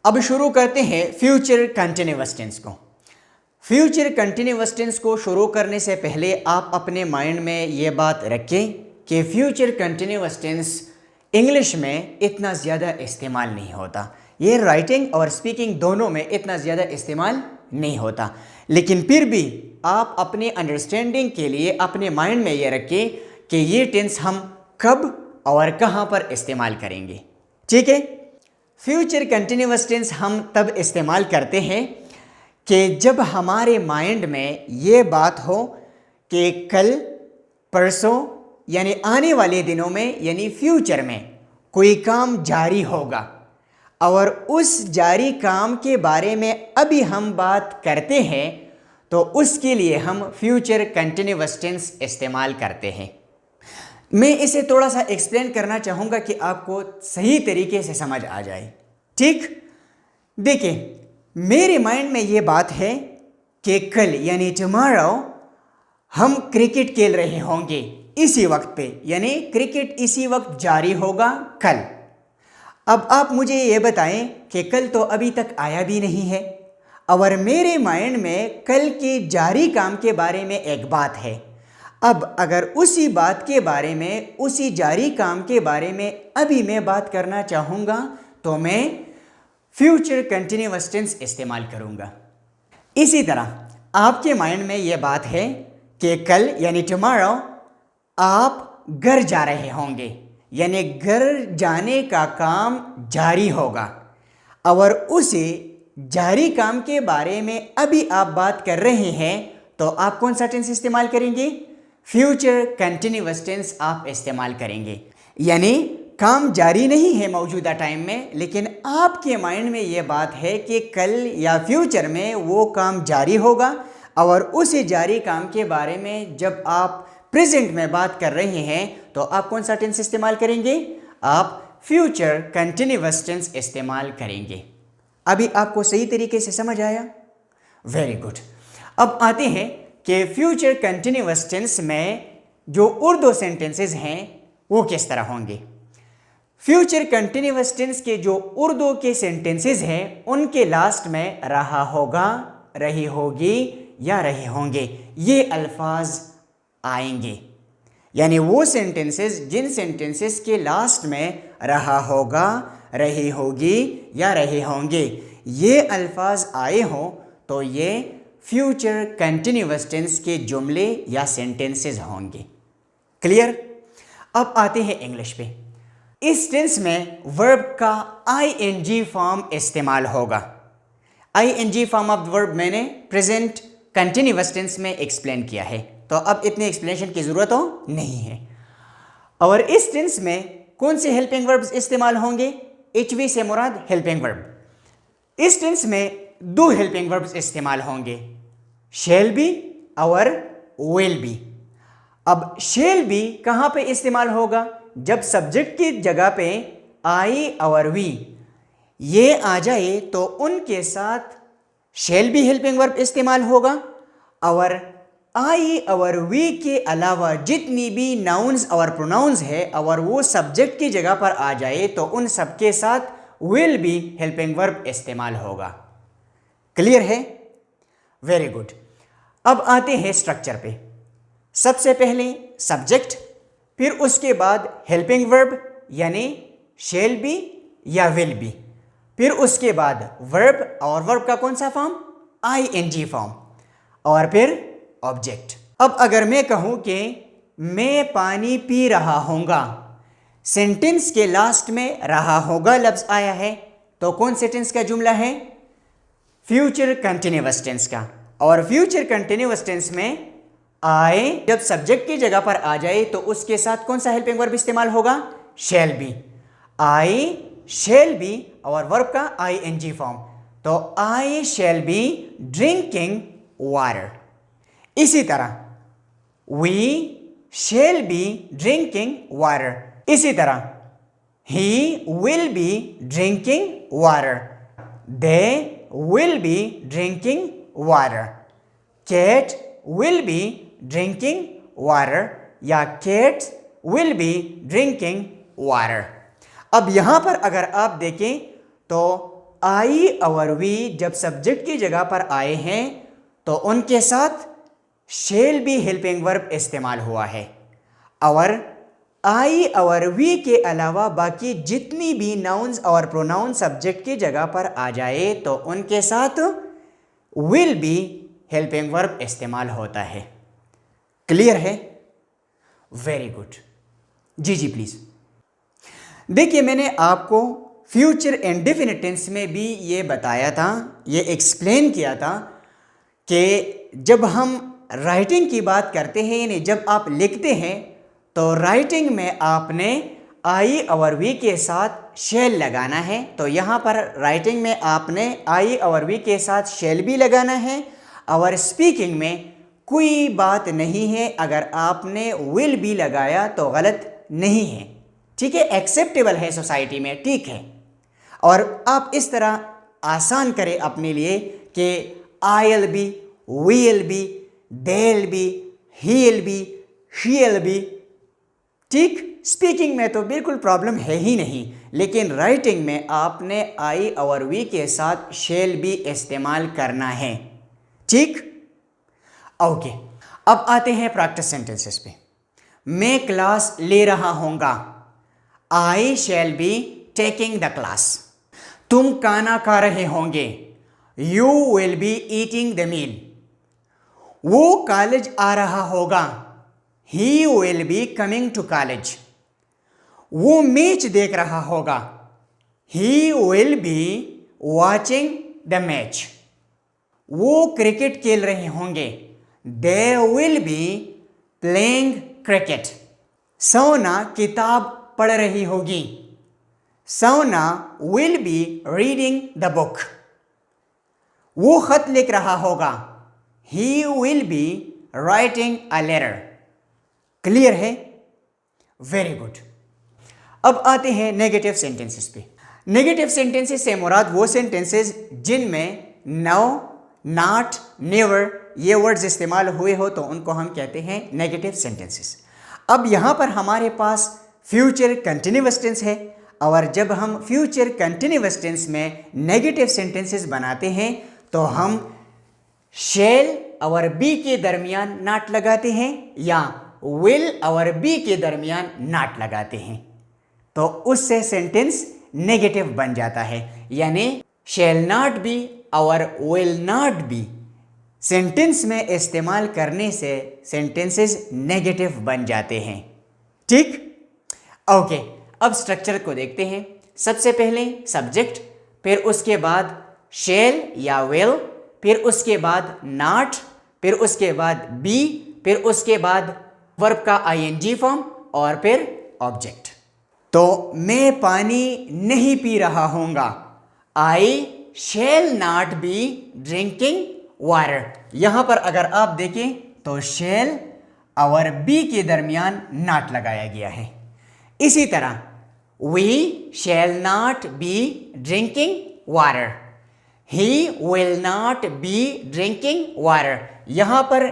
अब शुरू करते हैं फ्यूचर कंटिन्यूअस टेंस को। फ्यूचर कंटिन्यूअस टेंस को शुरू करने से पहले आप अपने माइंड में ये बात रखें कि फ्यूचर कंटिन्यूअस टेंस इंग्लिश में इतना ज़्यादा इस्तेमाल नहीं होता। ये राइटिंग और स्पीकिंग दोनों में इतना ज़्यादा इस्तेमाल नहीं होता, लेकिन फिर भी आप अपने अंडरस्टैंडिंग के लिए अपने माइंड में ये रखें कि ये टेंस हम कब और कहाँ पर इस्तेमाल करेंगे। ठीक है, फ्यूचर कंटिन्यूअस टेंस हम तब इस्तेमाल करते हैं कि जब हमारे माइंड में ये बात हो कि कल, परसों यानी आने वाले दिनों में यानी फ्यूचर में कोई काम जारी होगा और उस जारी काम के बारे में अभी हम बात करते हैं, तो उसके लिए हम फ्यूचर कंटिन्यूअस टेंस इस्तेमाल करते हैं। मैं इसे थोड़ा सा एक्सप्लेन करना चाहूँगा कि आपको सही तरीके से समझ आ जाए। ठीक, देखिए, मेरे माइंड में ये बात है कि कल यानी टुमारो हम क्रिकेट खेल रहे होंगे इसी वक्त पे, यानी क्रिकेट इसी वक्त जारी होगा कल। अब आप मुझे ये बताएं कि कल तो अभी तक आया भी नहीं है और मेरे माइंड में कल के जारी काम के बारे में एक बात है। अब अगर उसी बात के बारे में, उसी जारी काम के बारे में अभी मैं बात करना चाहूँगा तो मैं फ्यूचर कंटिन्यूअस टेंस इस्तेमाल करूँगा। इसी तरह आपके माइंड में ये बात है कि कल यानी टुमारो आप घर जा रहे होंगे, यानी घर जाने का काम जारी होगा और उसी जारी काम के बारे में अभी आप बात कर रहे हैं, तो आप कौन सा टेंस इस्तेमाल करेंगे? फ्यूचर कंटिन्यूअस टेंस आप इस्तेमाल करेंगे। यानी काम जारी नहीं है मौजूदा टाइम में, लेकिन आपके माइंड में ये बात है कि कल या फ्यूचर में वो काम जारी होगा और उसी जारी काम के बारे में जब आप प्रेजेंट में बात कर रहे हैं, तो आप कौन सा टेंस इस्तेमाल करेंगे? आप फ्यूचर कंटिन्यूअस टेंस इस्तेमाल करेंगे। अभी आपको सही तरीके से समझ आया? Very good. अब आते हैं कि फ्यूचर कंटिन्यूअस टेंस में जो उर्दू सेंटेंसेस हैं वो किस तरह होंगे। फ्यूचर कंटिन्यूअस टेंस के जो उर्दू के सेंटेंसेस हैं उनके लास्ट में रहा होगा, रही होगी या रहे होंगे ये अल्फाज आएंगे। यानी वो सेंटेंसेस जिन सेंटेंसेस के लास्ट में रहा होगा, रही होगी या रहे होंगे ये अल्फाज आए हों, तो ये फ्यूचर कंटिन्यूअस टेंस के जुमले या सेंटेंसेस होंगे। क्लियर? अब आते हैं इंग्लिश पे। इस टेंस में वर्ब का आईएनजी फॉर्म इस्तेमाल होगा। आईएनजी फॉर्म ऑफ वर्ब मैंने प्रेजेंट कंटिन्यूअस टेंस में एक्सप्लेन किया है, तो अब इतने एक्सप्लेनेशन की ज़रूरत हो नहीं है। और इस टेंस में कौन से हेल्पिंग वर्ब्स इस्तेमाल होंगे? एचवी से मुराद हेल्पिंग वर्ब। इस टेंस में दो हेल्पिंग वर्ब्स इस्तेमाल होंगे, शैल बी और विल बी। अब शैल बी कहाँ पे इस्तेमाल होगा? जब सब्जेक्ट की जगह पे आई और वी ये आ जाए तो उनके साथ शैल बी हेल्पिंग वर्ब इस्तेमाल होगा, और आई और वी के अलावा जितनी भी नाउन्स और प्रोनाउंस है और वो सब्जेक्ट की जगह पर आ जाए तो उन सबके साथ विल बी हेल्पिंग वर्ब इस्तेमाल होगा। क्लियर है? Very good. अब आते हैं स्ट्रक्चर पे। सबसे पहले सब्जेक्ट, फिर उसके बाद हेल्पिंग वर्ब यानी शैल बी या विल बी, फिर उसके बाद वर्ब, और वर्ब का कौन सा फॉर्म? आईएनजी फॉर्म, और फिर ऑब्जेक्ट। अब अगर मैं कहूं कि मैं पानी पी रहा हूंगा, सेंटेंस के लास्ट में रहा होगा लफ्ज आया है, तो कौन से टेंस का जुमला है? फ्यूचर कंटिन्यूअस टेंस का। और फ्यूचर कंटिन्यूअस टेंस में आए जब सब्जेक्ट की जगह पर आ जाए तो उसके साथ कौन सा हेल्पिंग वर्ब इस्तेमाल होगा? Shall be. I shall be और वर्ब का आईएनजी फॉर्म, तो I shall be drinking water. इसी तरह we shall be drinking water. इसी तरह he will be drinking water, they will be drinking water, cat will be drinking water या cats will be drinking water. अब यहां पर अगर आप देखें तो आई और वी जब सब्जेक्ट की जगह पर आए हैं तो उनके साथ शेल बी हेल्पिंग वर्ब इस्तेमाल हुआ है। और आई और वी के अलावा बाकी जितनी भी नाउन्स और प्रोनाउन सब्जेक्ट की जगह पर आ जाए तो उनके साथ विल बी हेल्पिंग वर्ब इस्तेमाल होता है। क्लियर है? Very good. जी जी प्लीज। देखिए, मैंने आपको फ्यूचर इंडेफिनिट टेंस में भी ये बताया था, ये एक्सप्लेन किया था कि जब हम राइटिंग की बात करते हैं, यानी जब आप लिखते हैं तो राइटिंग में आपने आई और वी के साथ शेल लगाना है। तो यहाँ पर राइटिंग में आपने आई और वी के साथ शेल भी लगाना है, और स्पीकिंग में कोई बात नहीं है अगर आपने विल भी लगाया तो गलत नहीं है। ठीक है, एक्सेप्टेबल है सोसाइटी में, ठीक है। और आप इस तरह आसान करें अपने लिए कि आईएल बी, वीएल बी, देल बी, हील बी, शीएल बी। ठीक, स्पीकिंग में तो बिल्कुल प्रॉब्लम है ही नहीं, लेकिन राइटिंग में आपने आई और वी के साथ शेल भी इस्तेमाल करना है। ठीक, ओके। अब आते हैं प्रैक्टिस सेंटेंसेस पे। मैं क्लास ले रहा हूँगा, I shall be taking the class. तुम खाना खा रहे होंगे, you will be eating the meal. वो कॉलेज आ रहा होगा, he will be coming to college. वो मैच देख रहा होगा, he will be watching the match. वो क्रिकेट खेल रहे होंगे, they will be playing cricket. Sona किताब पढ़ रही होगी, Sona will be reading the book. वो खत लिख रहा होगा, he will be writing a letter. Clear है? Very good. अब आते हैं नेगेटिव सेंटेंसेस पे। नेगेटिव सेंटेंसेस से मुराद वो सेंटेंसेस जिनमें नो, नॉट, नेवर ये वर्ड्स इस्तेमाल हुए हो तो उनको हम कहते हैं नेगेटिव सेंटेंसेस। अब यहाँ पर हमारे पास फ्यूचर कंटिन्यूअस टेंस है, और जब हम फ्यूचर कंटिन्यूअस टेंस में नेगेटिव सेंटेंसेस बनाते हैं तो हम शेल और बी के दरमियान नॉट लगाते हैं या विल और बी के दरमियान नॉट लगाते हैं, तो उससे सेंटेंस नेगेटिव बन जाता है। यानी शेल नॉट बी और विल नॉट बी सेंटेंस में इस्तेमाल करने से सेंटेंसेस नेगेटिव बन जाते हैं। ठीक, ओके। अब स्ट्रक्चर को देखते हैं। सबसे पहले सब्जेक्ट, फिर उसके बाद शेल या विल, फिर उसके बाद नॉट, फिर उसके बाद बी, फिर उसके बाद वर्ब का आईएनजी फॉर्म और फिर ऑब्जेक्ट। तो मैं पानी नहीं पी रहा हूँगा, I shall not be drinking water. यहाँ पर अगर आप देखें तो शेल और बी के दरमियान नॉट लगाया गया है। इसी तरह we shall not be drinking water, he will not be drinking water. यहाँ पर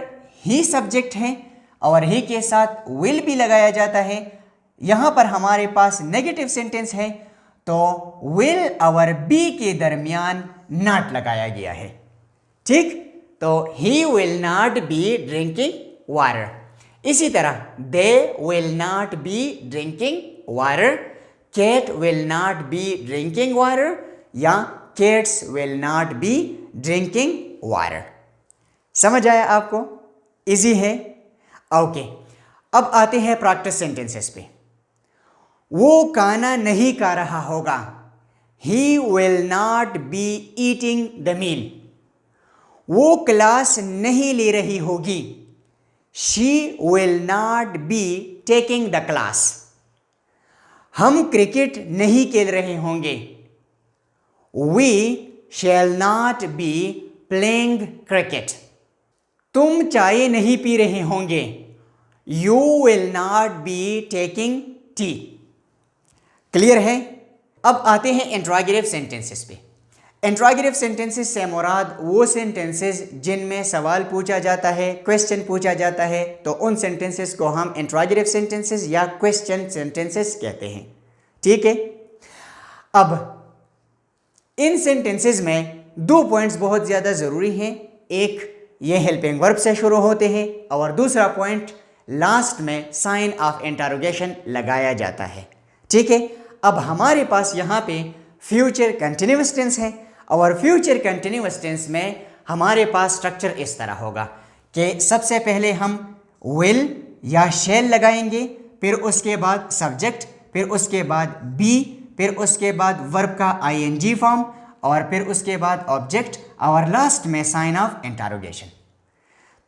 ही सब्जेक्ट है और ही के साथ विल भी लगाया जाता है। यहाँ पर हमारे पास नेगेटिव सेंटेंस है तो विल और बी के दरमियान नॉट लगाया गया है। ठीक, तो he will not be drinking water. इसी तरह they will not be drinking water, cat will not be drinking water या cats will not be drinking water. समझ आया आपको? इजी है? ओके। अब आते हैं प्रैक्टिस सेंटेंसेस पे। वो खाना नहीं खा रहा होगा, he will not be eating the meal. वो क्लास नहीं ले रही होगी, she will not be taking the class. हम क्रिकेट नहीं खेल रहे होंगे, we shall not be playing cricket. तुम चाय नहीं पी रहे होंगे, you will not be taking tea. Clear है? अब आते हैं इंट्रोगेटिव सेंटेंसेस पे। इंट्रोगेटिव सेंटेंसेस से मुराद वो सेंटेंसेस जिनमें सवाल पूछा जाता है, क्वेश्चन पूछा जाता है, तो उन सेंटेंसेस को हम इंट्रोगेटिव सेंटेंसेस या क्वेश्चन सेंटेंसेस कहते हैं। ठीक है? अब इन सेंटेंसेस में 2 पॉइंट्स बहुत ज़्यादा ज़रूरी हैं। एक, ये हेल्पिंग वर्ब से शुरू होते हैं, और दूसरा पॉइंट, लास्ट में साइन ऑफ इंटरोगेशन लगाया जाता है। ठीक है, अब हमारे पास यहाँ पे फ्यूचर कंटिन्यूअस टेंस है, और फ्यूचर कंटिन्यूअस टेंस में हमारे पास स्ट्रक्चर इस तरह होगा कि सबसे पहले हम विल या शैल लगाएंगे, फिर उसके बाद सब्जेक्ट, फिर उसके बाद बी, फिर उसके बाद वर्ब का आईएनजी फॉर्म, और फिर उसके बाद ऑब्जेक्ट, और लास्ट में साइन ऑफ इंटरोगेशन।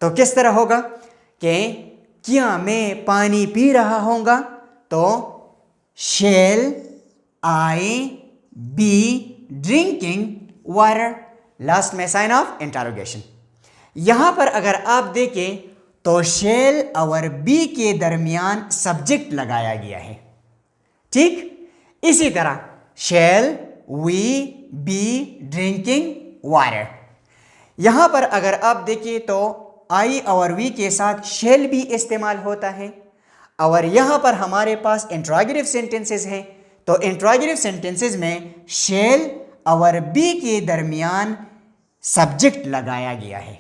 तो किस तरह होगा कि क्या मैं पानी पी रहा होगा, तो शैल I B drinking water, last में साइन ऑफ इंटरोगेशन। यहां पर अगर आप देखें तो शैल और बी के दरमियान सब्जेक्ट लगाया गया है। ठीक, इसी तरह shall we be drinking water, यहां पर अगर आप देखिए तो आई और वी के साथ शैल भी इस्तेमाल होता है, और यहां पर हमारे पास इंट्रोगेटिव सेंटेंसेस हैं, तो इंट्रोगेटिव सेंटेंसेस में शैल और बी के दरमियान सब्जेक्ट लगाया गया है,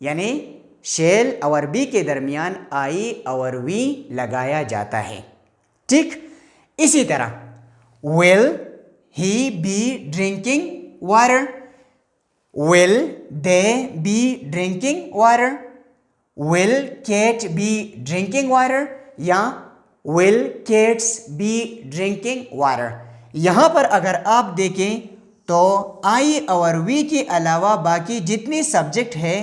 यानी शैल और बी के दरमियान आई और वी लगाया जाता है। ठीक, इसी तरह will he be drinking water, will they be drinking water, will cat be drinking water, या will cats be drinking water. यहां पर अगर आप देखें तो आई और वी के अलावा बाकी जितने सब्जेक्ट है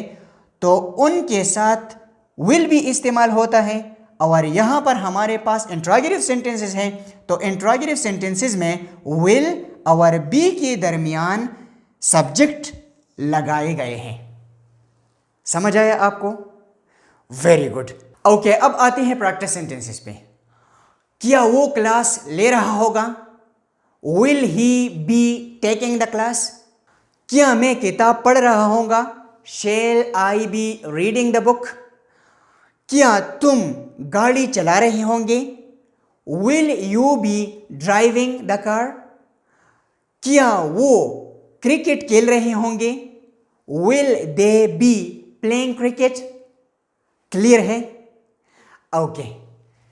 तो उनके साथ विल भी इस्तेमाल होता है, और यहां पर हमारे पास इंट्रोगेटिव सेंटेंसेस हैं, तो इंट्रोगेटिव सेंटेंसेस में विल और बी के दरमियान सब्जेक्ट लगाए गए हैं। समझ आया आपको? Very good. ओके, अब आते हैं प्रैक्टिस सेंटेंसेस पे। क्या वो क्लास ले रहा होगा, will he be taking the class. क्या मैं किताब पढ़ रहा होगा, shall I be reading the book. क्या तुम गाड़ी चला रहे होंगे, will you be driving the car. क्या वो क्रिकेट खेल रहे होंगे, will they be playing cricket. Clear है? ओके,